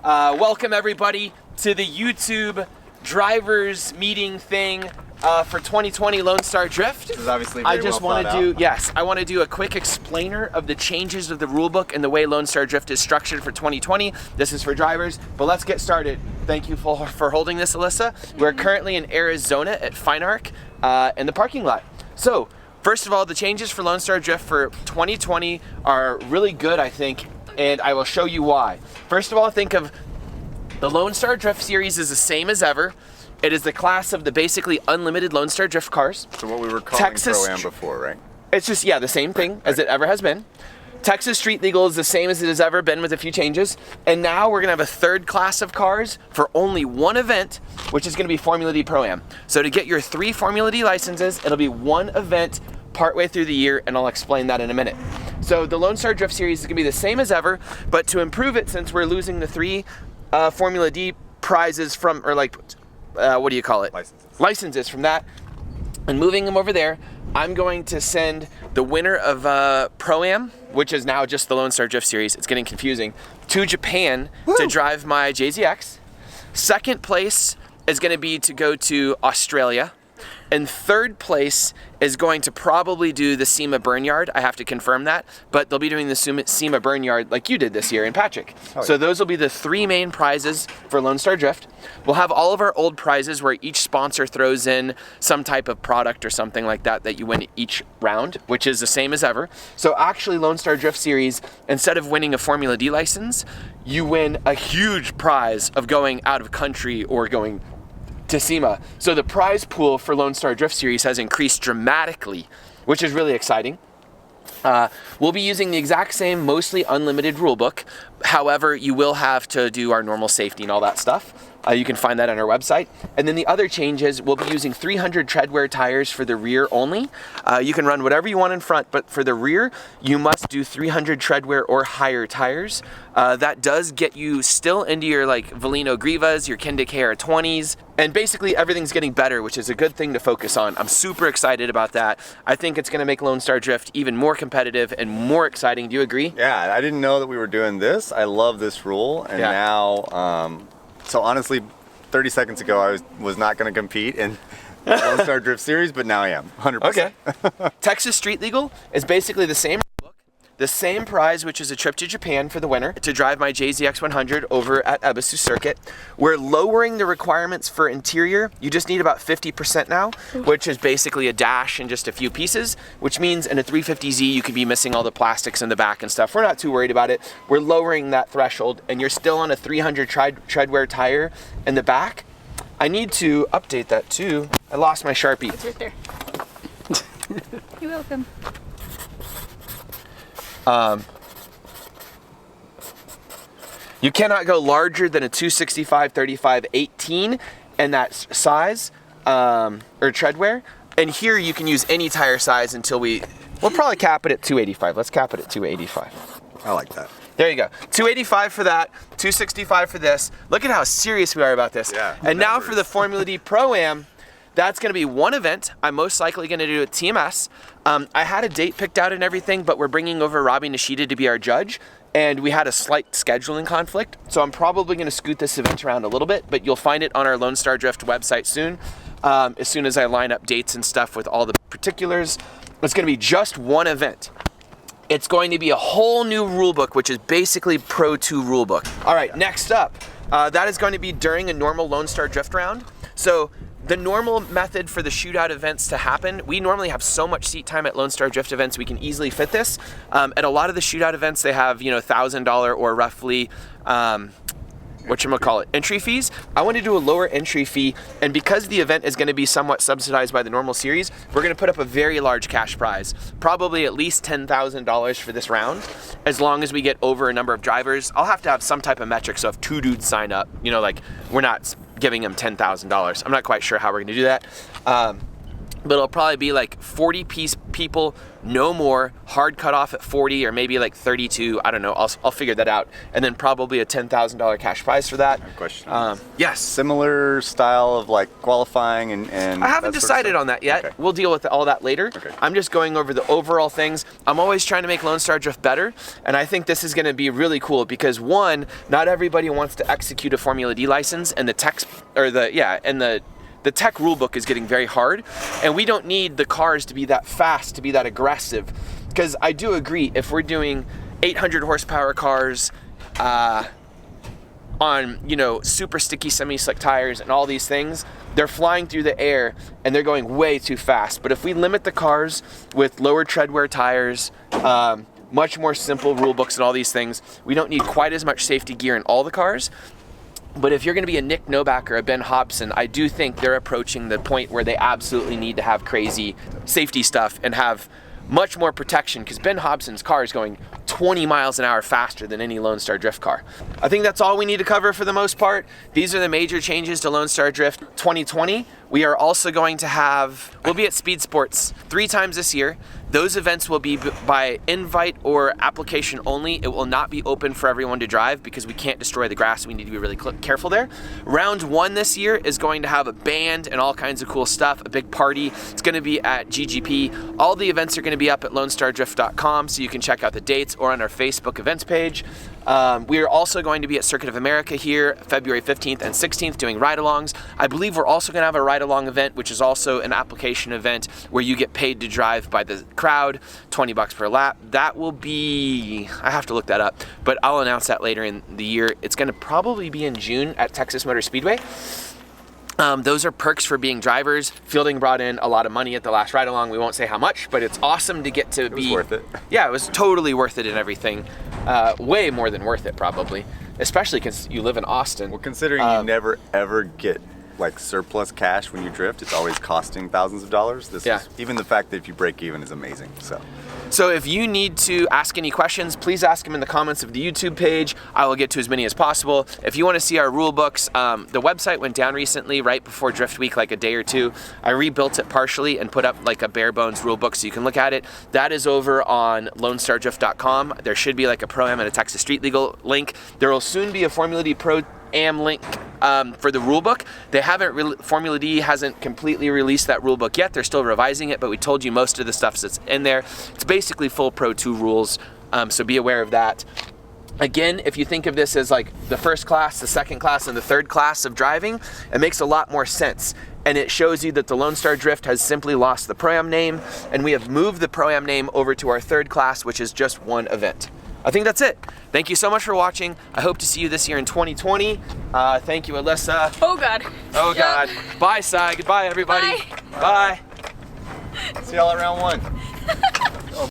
Welcome everybody to the YouTube drivers meeting thing for 2020 Lone Star Drift. This is obviously I want to do a quick explainer of the changes of the rulebook and the way Lone Star Drift is structured for 2020. This is for drivers, but let's get started. Thank you for holding this, Alyssa. We're currently in Arizona at Fine Arc in the parking lot. So, first of all, the changes for Lone Star Drift for 2020 are really good, I think, and I will show you why. First of all, think of the Lone Star Drift series is the same as ever. It is the class of the basically unlimited Lone Star Drift cars. So what we were calling Pro-Am before, right? It's just, yeah, the same thing as it ever has been. Texas Street Legal is the same as it has ever been with a few changes. And now we're gonna have a third class of cars for only one event, which is gonna be Formula D Pro-Am. So to get your 3 Formula D licenses, it'll be one event partway through the year, and I'll explain that in a minute. So the Lone Star Drift series is gonna be the same as ever, but to improve it, since we're losing the 3 Formula D prizes from, or like, what do you call it? Licenses from that, and moving them over there, I'm going to send the winner of Pro-Am, which is now just the Lone Star Drift series, it's getting confusing, to Japan to drive my JZX. Second place is gonna be to go to Australia. And third place is going to probably do the SEMA Burnyard. I have to confirm that, but they'll be doing the SEMA Burnyard like you did this year in Patrick. Oh, so those will be the 3 main prizes for Lone Star Drift. We'll have all of our old prizes where each sponsor throws in some type of product or something like that that you win each round, which is the same as ever. So actually Lone Star Drift series, instead of winning a Formula D license, you win a huge prize of going out of country or going to SEMA. So the prize pool for Lone Star Drift series has increased dramatically, which is really exciting. We'll be using the exact same, mostly unlimited rulebook. However, you will have to do our normal safety and all that stuff. You can find that on our website. And then the other changes, we'll be using 300 treadwear tires for the rear only. You can run whatever you want in front, but for the rear, you must do 300 treadwear or higher tires. That does get you still into your like Velino Grivas, your Kenda KR20s, and basically everything's getting better, which is a good thing to focus on. I'm super excited about that. I think it's gonna make Lone Star Drift even more competitive and more exciting. Do you agree? Yeah, I didn't know that we were doing this. I love this rule, and now, so honestly, 30 seconds ago, I was not going to compete in the Lone Star Drift series, but now I am, 100%. Okay. Texas Street Legal is basically the same book, the same prize, which is a trip to Japan for the winner to drive my JZX 100 over at Ebisu Circuit. We're lowering the requirements for interior. You just need about 50% now, which is basically a dash and just a few pieces, which means in a 350Z you could be missing all the plastics in the back and stuff. We're not too worried about it. We're lowering that threshold, and you're still on a 300 treadwear tire in the back. I need to update that too. I lost my Sharpie. It's right there. You're welcome. You cannot go larger than a 265, 35, 18 in that size, or treadwear. And here you can use any tire size until we'll probably cap it at 285. Let's cap it at 285. I like that. There you go. 285 for that, 265 for this. Look at how serious we are about this. Yeah, and now for the Formula D Pro-Am, that's gonna be one event. I'm most likely gonna do it at TMS. I had a date picked out and everything, but we're bringing over Robbie Nishida to be our judge, and we had a slight scheduling conflict. So I'm probably gonna scoot this event around a little bit, but you'll find it on our Lone Star Drift website soon as I line up dates and stuff with all the particulars. It's gonna be just one event. It's going to be a whole new rulebook, which is basically Pro 2 rulebook. All right, next up, that is going to be during a normal Lone Star Drift round. So the normal method for the shootout events to happen, we normally have so much seat time at Lone Star Drift events, we can easily fit this. At a lot of the shootout events, they have, $1,000 or roughly, entry fees. I want to do a lower entry fee, and because the event is going to be somewhat subsidized by the normal series, we're going to put up a very large cash prize, probably at least $10,000 for this round, as long as we get over a number of drivers. I'll have to have some type of metric, so if 2 dudes sign up, we're not giving them $10,000. I'm not quite sure how we're going to do that. but it'll probably be like 40 piece people, no more, hard cutoff at 40 or maybe like 32. I don't know. I'll figure that out. And then probably a $10,000 cash prize for that. Question. Yes. Similar style of like qualifying and I haven't that sort of decided stuff? on that yet. Okay. We'll deal with all that later. Okay. I'm just going over the overall things. I'm always trying to make Lone Star Drift better, and I think this is going to be really cool because one, not everybody wants to execute a Formula D license, and the tech rulebook is getting very hard, and we don't need the cars to be that fast, to be that aggressive. Because I do agree, if we're doing 800 horsepower cars on, you know, super sticky semi-slick tires and all these things, they're flying through the air and they're going way too fast. But if we limit the cars with lower tread wear tires, much more simple rule books and all these things, we don't need quite as much safety gear in all the cars. But if you're going to be a Nick Novak or a Ben Hobson, I do think they're approaching the point where they absolutely need to have crazy safety stuff and have much more protection, because Ben Hobson's car is going 20 miles an hour faster than any Lone Star Drift car. I think that's all we need to cover for the most part. These are the major changes to Lone Star Drift 2020. We are also going to we'll be at Speed Sports 3 times this year. Those events will be by invite or application only. It will not be open for everyone to drive because we can't destroy the grass. We need to be really careful there. Round 1 this year is going to have a band and all kinds of cool stuff, a big party. It's going to be at GGP. All the events are going to be up at LoneStarDrift.com, so you can check out the dates, or on our Facebook events page. We are also going to be at Circuit of America here February 15th and 16th doing ride-alongs. I believe we're also going to have a ride-along event, which is also an application event where you get paid to drive by the crowd, $20 per lap. That will be, I have to look that up, but I'll announce that later in the year. It's going to probably be in June at Texas Motor Speedway. Those are perks for being drivers. Fielding brought in a lot of money at the last ride-along. We won't say how much, but it's awesome to get to be... It was worth it. Yeah, it was totally worth it and everything. Way more than worth it, probably. Especially because you live in Austin. Well, considering you never ever get like surplus cash when you drift, it's always costing thousands of dollars. Even the fact that if you break even is amazing. So if you need to ask any questions, please ask them in the comments of the YouTube page. I will get to as many as possible. If you want to see our rule books, the website went down recently, right before Drift Week, like a day or two. I rebuilt it partially and put up like a bare bones rule book so you can look at it. That is over on LoneStarDrift.com. There should be like a Pro-Am and a Texas Street Legal link. There will soon be a Formula D Pro-Am link for the rule book. They haven't Formula D hasn't completely released that rule book yet. They're still revising it, but we told you most of the stuff that's in there. It's basically full Pro 2 rules, so be aware of that. Again, if you think of this as like the first class, the second class, and the third class of driving, it makes a lot more sense. And it shows you that the Lone Star Drift has simply lost the Pro-Am name, and we have moved the Pro-Am name over to our third class, which is just one event. I think that's it. Thank you so much for watching. I hope to see you this year in 2020. Thank you, Alyssa. Oh, God. Oh, God. Bye, Sai. Goodbye, everybody. Bye. Bye. See y'all at round 1.